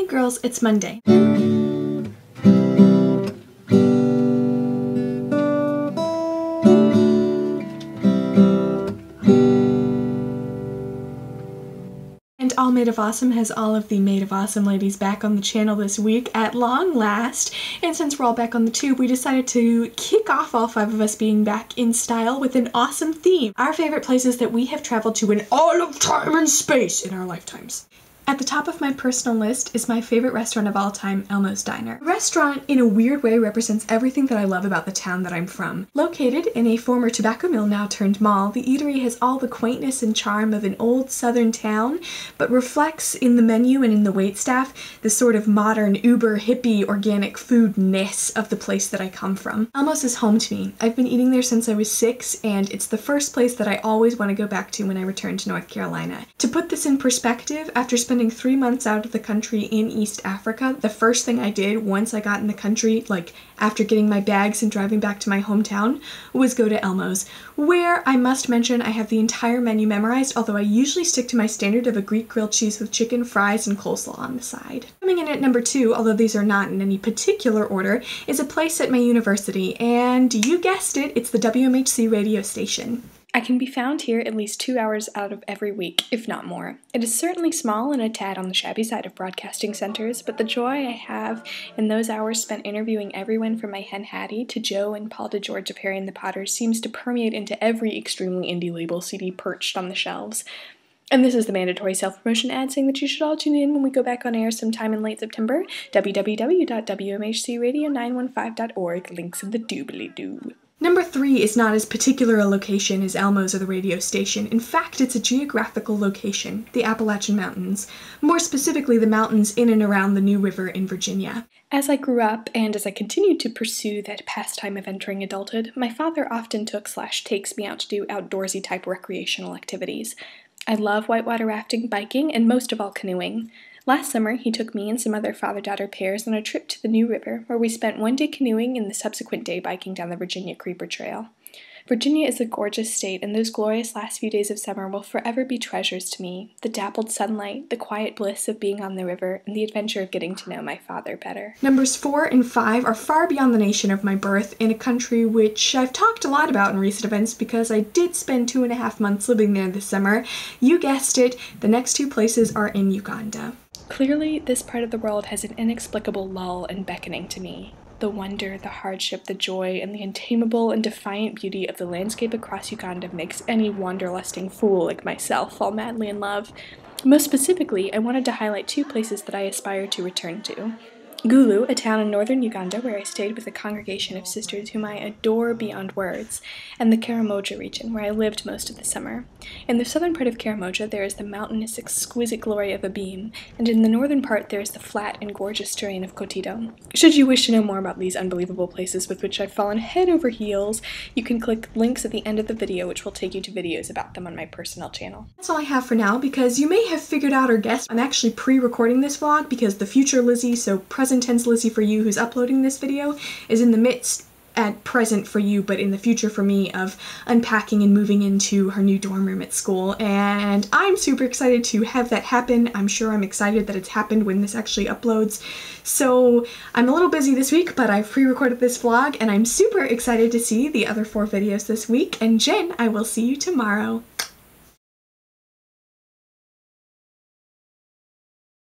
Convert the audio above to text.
Hey girls, it's Monday. And All Made of Awesome has all of the Made of Awesome ladies back on the channel this week at long last. And since we're all back on the tube, we decided to kick off all 5 of us being back in style with an awesome theme. Our favorite places that we have traveled to in all of time and space in our lifetimes. At the top of my personal list is my favorite restaurant of all time, Elmo's Diner. The restaurant, in a weird way, represents everything that I love about the town that I'm from. Located in a former tobacco mill now turned mall, the eatery has all the quaintness and charm of an old southern town, but reflects in the menu and in the waitstaff the sort of modern, uber hippie, organic food-ness of the place that I come from. Elmo's is home to me. I've been eating there since I was 6, and it's the first place that I always want to go back to when I return to North Carolina. To put this in perspective, after spending 3 months out of the country in East Africa, the first thing I did once I got in the country, like after getting my bags and driving back to my hometown, was go to Elmo's, where I must mention I have the entire menu memorized, although I usually stick to my standard of a Greek grilled cheese with chicken, fries, and coleslaw on the side. Coming in at number 2, although these are not in any particular order, is a place at my university, and you guessed it, it's the WMHC radio station. I can be found here at least 2 hours out of every week, if not more. It is certainly small and a tad on the shabby side of broadcasting centers, but the joy I have in those hours spent interviewing everyone from my hen Hattie to Joe and Paul DeGeorge of Harry and the Potters seems to permeate into every extremely indie label CD perched on the shelves. And this is the mandatory self-promotion ad saying that you should all tune in when we go back on air sometime in late September. www.wmhcradio915.org, links in the doobly-doo. Number 3 is not as particular a location as Elmo's or the radio station. In fact, it's a geographical location, the Appalachian Mountains. More specifically, the mountains in and around the New River in Virginia. As I grew up, and as I continued to pursue that pastime of entering adulthood, my father often takes me out to do outdoorsy type recreational activities. I love whitewater rafting, biking, and most of all canoeing. Last summer, he took me and some other father-daughter pairs on a trip to the New River, where we spent one day canoeing and the subsequent day biking down the Virginia Creeper Trail. Virginia is a gorgeous state, and those glorious last few days of summer will forever be treasures to me. The dappled sunlight, the quiet bliss of being on the river, and the adventure of getting to know my father better. Numbers 4 and 5 are far beyond the nation of my birth, in a country which I've talked a lot about in recent events because I did spend 2.5 months living there this summer. You guessed it, the next 2 places are in Uganda. Clearly, this part of the world has an inexplicable lull and beckoning to me. The wonder, the hardship, the joy, and the untamable and defiant beauty of the landscape across Uganda makes any wanderlusting fool like myself fall madly in love. Most specifically, I wanted to highlight 2 places that I aspire to return to. Gulu, a town in northern Uganda where I stayed with a congregation of sisters whom I adore beyond words, and the Karamoja region where I lived most of the summer. In the southern part of Karamoja there is the mountainous exquisite glory of Abeam, and in the northern part there is the flat and gorgeous terrain of Kotido. Should you wish to know more about these unbelievable places with which I've fallen head over heels, you can click links at the end of the video which will take you to videos about them on my personal channel. That's all I have for now, because you may have figured out or guessed I'm actually pre-recording this vlog because the future Lizzie, so present tense Lizzie for you who's uploading this video, is in the midst at present for you, but in the future for me, of unpacking and moving into her new dorm room at school, and I'm super excited to have that happen. I'm sure I'm excited that it's happened when this actually uploads. So I'm a little busy this week, but I've pre-recorded this vlog, and I'm super excited to see the other 4 videos this week, and Jen, I will see you tomorrow.